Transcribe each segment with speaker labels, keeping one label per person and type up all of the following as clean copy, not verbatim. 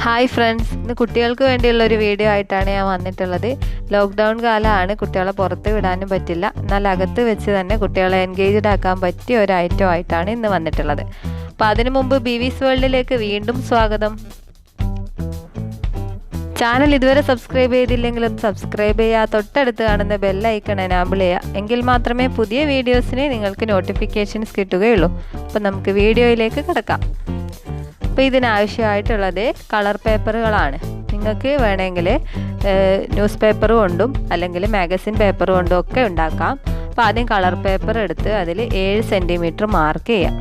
Speaker 1: Hi friends, ഇന്ന് കുട്ടികൾക്ക് വേണ്ടിയുള്ള ഒരു വീഡിയോ ആയിട്ടാണ് ഞാൻ വന്നിട്ടുള്ളത്. ലോക്ക്ഡൗൺ കാലമാണ്, കുട്ടികളെ പുറത്ത് വിടാനും പറ്റില്ല. എന്നാൽ അകത്ത് വെച്ച് തന്നെ കുട്ടികളെ എൻഗേജ്ഡ് ആക്കാൻ പറ്റിയ ഒരു ഐറ്റം ആയിട്ടാണ് ഇന്ന് വന്നിട്ടുള്ളത്. അപ്പോൾ അതിനു മുമ്പ് ബീവീസ് വേൾഡിലേക്ക് വീണ്ടും സ്വാഗതം. ചാനൽ ഇതുവരെ സബ്സ്ക്രൈബ് ചെയ്തില്ലെങ്കിലും സബ്സ്ക്രൈബ് ചെയ്യുക, തൊട്ടടുത്ത് കാണുന്ന ബെൽ ഐക്കൺ എനാബിൾ ചെയ്യുക. എങ്കിൽ മാത്രമേ പുതിയ വീഡിയോസിന് നിങ്ങൾക്ക് നോട്ടിഫിക്കേഷൻസ് കിട്ടുകയുള്ളൂ. അപ്പോൾ നമുക്ക് വീഡിയോയിലേക്ക് കിടക്കാം. അപ്പോൾ ഇതിനാവശ്യമായിട്ടുള്ളത് കളർ പേപ്പറുകളാണ്. നിങ്ങൾക്ക് വേണമെങ്കിൽ ന്യൂസ് പേപ്പർ കൊണ്ടും അല്ലെങ്കിൽ മാഗസിൻ പേപ്പർ കൊണ്ടും ഒക്കെ ഉണ്ടാക്കാം. അപ്പോൾ ആദ്യം കളർ പേപ്പർ എടുത്ത് അതിൽ 7 സെൻറ്റിമീറ്റർ മാർക്ക് ചെയ്യാം.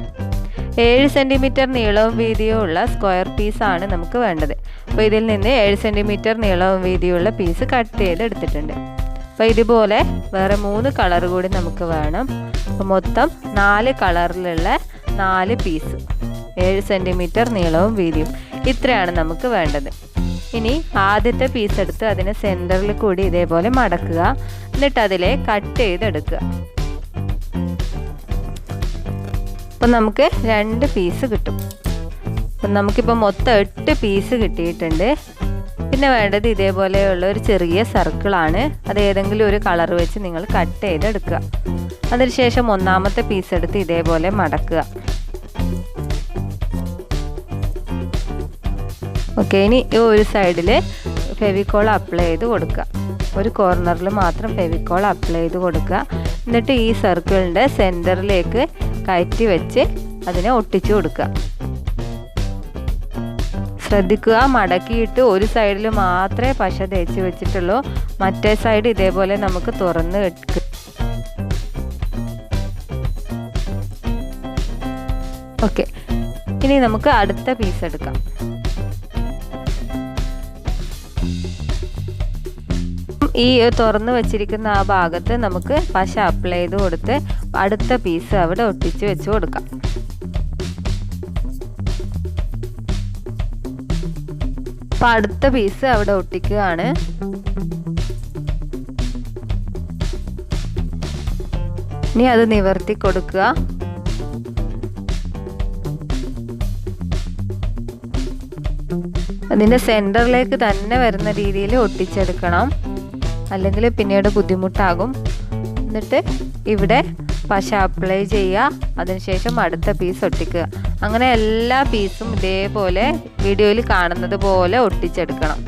Speaker 1: 7 സെൻറ്റിമീറ്റർ നീളവും വീതിയും ഉള്ള സ്ക്വയർ പീസാണ് നമുക്ക് വേണ്ടത്. അപ്പോൾ ഇതിൽ നിന്ന് 7 സെൻറ്റിമീറ്റർ നീളവും വീതിയുള്ള പീസ് കട്ട് ചെയ്ത് എടുത്തിട്ടുണ്ട്. അപ്പോൾ ഇതുപോലെ വേറെ 3 കളർ കൂടി നമുക്ക് വേണം. അപ്പോൾ മൊത്തം 4 കളറിലുള്ള 4 പീസ്, 7 സെൻറ്റിമീറ്റർ നീളവും വീതിയും, ഇത്രയാണ് നമുക്ക് വേണ്ടത്. ഇനി ആദ്യത്തെ പീസ് എടുത്ത് അതിനെ സെൻറ്ററിൽ കൂടി ഇതേപോലെ മടക്കുക. എന്നിട്ട് അതിലെ കട്ട് ചെയ്തെടുക്കുക. അപ്പം നമുക്ക് 2 പീസ് കിട്ടും. അപ്പം നമുക്കിപ്പോൾ മൊത്തം 8 പീസ് കിട്ടിയിട്ടുണ്ട്. പിന്നെ വേണ്ടത് ഇതേപോലെയുള്ള ഒരു ചെറിയ സർക്കിളാണ്. അത് ഏതെങ്കിലും ഒരു കളർ വെച്ച് നിങ്ങൾ കട്ട് ചെയ്തെടുക്കുക. അതിനുശേഷം 1-ാമത്തെ പീസ് എടുത്ത് ഇതേപോലെ മടക്കുക. ഓക്കെ, ഇനി ഒരു സൈഡിൽ ഫെവിക്കോൾ അപ്ലൈ ചെയ്ത് കൊടുക്കുക. ഒരു കോർണറിൽ മാത്രം ഫെവിക്കോൾ അപ്ലൈ ചെയ്ത് കൊടുക്കുക. എന്നിട്ട് ഈ സർക്കിളിൻ്റെ സെൻറ്ററിലേക്ക് കയറ്റി വെച്ച് അതിനെ ഒട്ടിച്ചു കൊടുക്കുക. ശ്രദ്ധിക്കുക, മടക്കിയിട്ട് ഒരു സൈഡിൽ മാത്രമേ പശ തേച്ച് വെച്ചിട്ടുള്ളൂ. മറ്റേ സൈഡ് ഇതേപോലെ നമുക്ക് തുറന്ന് വെക്കുക. ഓക്കെ, ഇനി നമുക്ക് അടുത്ത പീസ് എടുക്കാം. ഈ തുറന്ന് വെച്ചിരിക്കുന്ന ആ ഭാഗത്ത് നമുക്ക് പശ അപ്ലൈ ചെയ്ത് കൊടുത്ത് അടുത്ത പീസ് അവിടെ ഒട്ടിച്ച് വെച്ച് കൊടുക്കാം. അപ്പം അടുത്ത പീസ് അവിടെ ഒട്ടിക്കുകയാണ്. ഇനി അത് നിവർത്തി കൊടുക്കുക. അതിൻ്റെ സെൻറ്ററിലേക്ക് തന്നെ വരുന്ന രീതിയിൽ ഒട്ടിച്ചെടുക്കണം, അല്ലെങ്കിൽ പിന്നീട് ബുദ്ധിമുട്ടാകും. എന്നിട്ട് ഇവിടെ പശ അപ്ലൈ ചെയ്യുക. അതിനുശേഷം അടുത്ത പീസ് ഒട്ടിക്കുക. അങ്ങനെ എല്ലാ പീസും ഇതേപോലെ വീഡിയോയിൽ കാണുന്നത് പോലെ ഒട്ടിച്ചെടുക്കണം.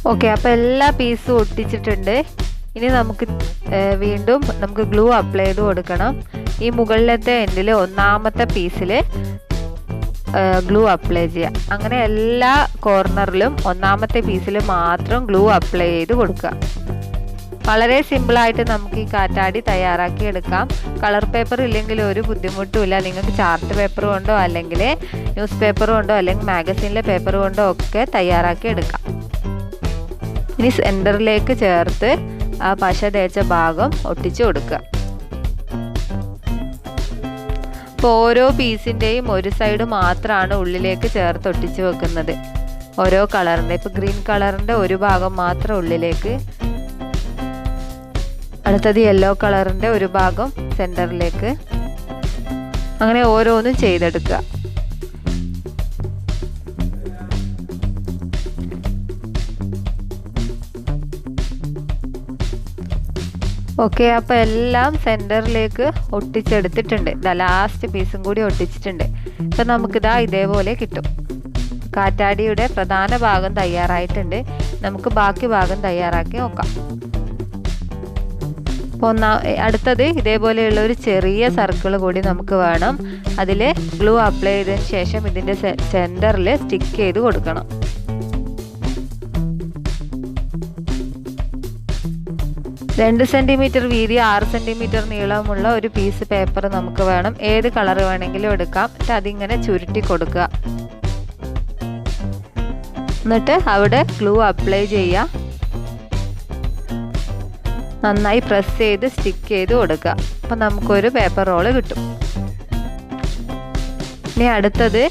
Speaker 1: ഓക്കെ, അപ്പോൾ എല്ലാ പീസും ഒട്ടിച്ചിട്ടുണ്ട്. ഇനി വീണ്ടും നമുക്ക് ഗ്ലൂ അപ്ലൈ ചെയ്ത് കൊടുക്കണം. ഈ മുകളിലത്തെ എൻഡിൽ 1-ാമത്തെ പീസിൽ ഗ്ലൂ അപ്ലൈ ചെയ്യുക. അങ്ങനെ എല്ലാ കോർണറിലും 1-ാമത്തെ പീസിൽ മാത്രം ഗ്ലൂ അപ്ലൈ ചെയ്ത് കൊടുക്കുക. വളരെ സിമ്പിളായിട്ട് നമുക്ക് ഈ കാറ്റാടി തയ്യാറാക്കി എടുക്കാം. കളർ പേപ്പർ ഇല്ലെങ്കിൽ ഒരു ബുദ്ധിമുട്ടുമില്ല. നിങ്ങൾക്ക് ചാർട്ട് പേപ്പർ കൊണ്ടോ അല്ലെങ്കിൽ ന്യൂസ് പേപ്പർ കൊണ്ടോ അല്ലെങ്കിൽ മാഗസീനിലെ പേപ്പർ കൊണ്ടോ ഒക്കെ തയ്യാറാക്കി എടുക്കാം. ഇനി സെൻറ്ററിലേക്ക് ചേർത്ത് ആ പശ തേച്ച ഭാഗം ഒട്ടിച്ചു കൊടുക്കുക. ഇപ്പോൾ ഓരോ പീസിൻ്റെയും ഒരു സൈഡ് മാത്രമാണ് ഉള്ളിലേക്ക് ചേർത്ത് ഒട്ടിച്ച് വെക്കുന്നത്. ഓരോ കളറിൻ്റെ, ഇപ്പോൾ ഗ്രീൻ കളറിൻ്റെ ഒരു ഭാഗം മാത്രം ഉള്ളിലേക്ക്, അടുത്തത് യെല്ലോ കളറിൻ്റെ ഒരു ഭാഗം സെൻറ്ററിലേക്ക്, അങ്ങനെ ഓരോന്നും ചെയ്തെടുക്കുക. ഓക്കെ, അപ്പോൾ എല്ലാം സെൻറ്ററിലേക്ക് ഒട്ടിച്ചെടുത്തിട്ടുണ്ട്. ഇതാ ലാസ്റ്റ് പീസും കൂടി ഒട്ടിച്ചിട്ടുണ്ട്. ഇപ്പം നമുക്കിതാ ഇതേപോലെ കിട്ടും. കാറ്റാടിയുടെ പ്രധാന ഭാഗം തയ്യാറായിട്ടുണ്ട്. നമുക്ക് ബാക്കി ഭാഗം തയ്യാറാക്കി നോക്കാം. അപ്പോൾ അടുത്തത് ഇതേപോലെയുള്ള ഒരു ചെറിയ സർക്കിൾ കൂടി നമുക്ക് വേണം. അതിൽ ഗ്ലൂ അപ്ലൈ ചെയ്തതിന് ശേഷം ഇതിൻ്റെ സെൻറ്ററിൽ സ്റ്റിക്ക് ചെയ്ത് കൊടുക്കണം. 2 സെൻറ്റിമീറ്റർ വീതി 6 സെൻറ്റിമീറ്റർ നീളമുള്ള ഒരു പീസ് പേപ്പർ നമുക്ക് വേണം. ഏത് കളർ വേണമെങ്കിലും എടുക്കാം. എന്നിട്ട് അതിങ്ങനെ ചുരുട്ടി കൊടുക്കുക. എന്നിട്ട് അവിടെ ഗ്ലൂ അപ്ലൈ ചെയ്യുക. നന്നായി പ്രസ് ചെയ്ത് സ്റ്റിക്ക് ചെയ്ത് കൊടുക്കുക. അപ്പം നമുക്കൊരു പേപ്പർ റോള് കിട്ടും. ഇനി അടുത്തത്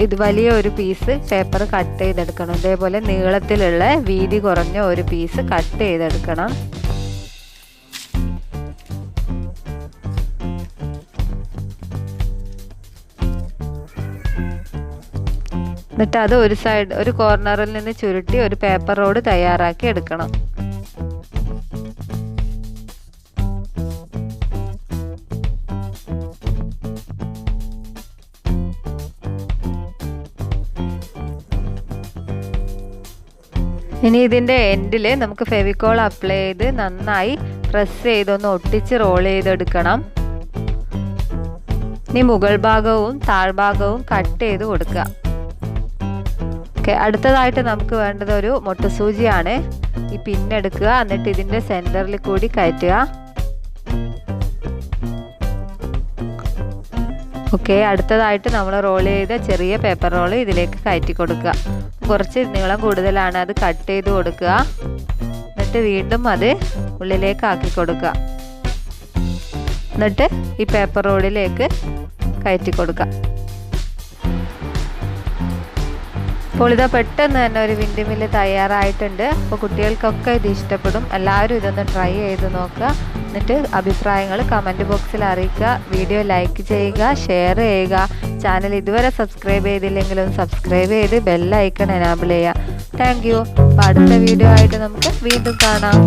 Speaker 1: ഇത് വലിയ ഒരു പീസ് പേപ്പർ കട്ട് ചെയ്തെടുക്കണം. ഇതേപോലെ നീളത്തിലുള്ള വീതി കുറഞ്ഞ ഒരു പീസ് കട്ട് ചെയ്തെടുക്കണം. എന്നിട്ട് അത് ഒരു കോർണറിൽ നിന്ന് ചുരുട്ടി ഒരു പേപ്പർ റോഡ് തയ്യാറാക്കി എടുക്കണം. ഇനി ഇതിൻ്റെ എൻഡിൽ നമുക്ക് ഫെവിക്കോൾ അപ്ലൈ ചെയ്ത് നന്നായി പ്രസ് ചെയ്തൊന്ന് ഒട്ടിച്ച് റോൾ ചെയ്തെടുക്കണം. ഇനി മുകൾ ഭാഗവും താഴ്ഭാഗവും കട്ട് ചെയ്ത് കൊടുക്കുക. ഓക്കെ, അടുത്തതായിട്ട് നമുക്ക് വേണ്ടത് ഒരു മുട്ടുസൂചിയാണ്. ഈ പിന്നെടുക്കുക, എന്നിട്ട് ഇതിൻ്റെ സെൻറ്ററിൽ കൂടി കയറ്റുക. ഓക്കെ, അടുത്തതായിട്ട് നമ്മൾ റോൾ ചെയ്ത ചെറിയ പേപ്പർ റോള് ഇതിലേക്ക് കയറ്റി കൊടുക്കുക. കുറച്ച് നീളം കൂടുതലാണ്, അത് കട്ട് ചെയ്ത് കൊടുക്കുക. എന്നിട്ട് വീണ്ടും അത് ഉള്ളിലേക്ക് ആക്കി കൊടുക്കുക. എന്നിട്ട് ഈ പേപ്പർ റോളിലേക്ക് കയറ്റി കൊടുക്കുക. അപ്പോൾ ഇതാ പെട്ടെന്ന് തന്നെ ഒരു വിൻഡ് മില്ല് തയ്യാറായിട്ടുണ്ട്. അപ്പോൾ കുട്ടികൾക്കൊക്കെ ഇത് ഇഷ്ടപ്പെടും. എല്ലാവരും ഇതൊന്ന് ട്രൈ ചെയ്ത് നോക്കുക. എന്നിട്ട് അഭിപ്രായങ്ങൾ കമൻറ്റ് ബോക്സിൽ അറിയിക്കുക. വീഡിയോ ലൈക്ക് ചെയ്യുക, ഷെയർ ചെയ്യുക. ചാനൽ ഇതുവരെ സബ്സ്ക്രൈബ് ചെയ്തില്ലെങ്കിലും സബ്സ്ക്രൈബ് ചെയ്ത് ബെൽ ഐക്കൺ എനാബിൾ ചെയ്യുക. Thank you. അപ്പോൾ അടുത്ത വീഡിയോ ആയിട്ട് നമുക്ക് വീണ്ടും കാണാം.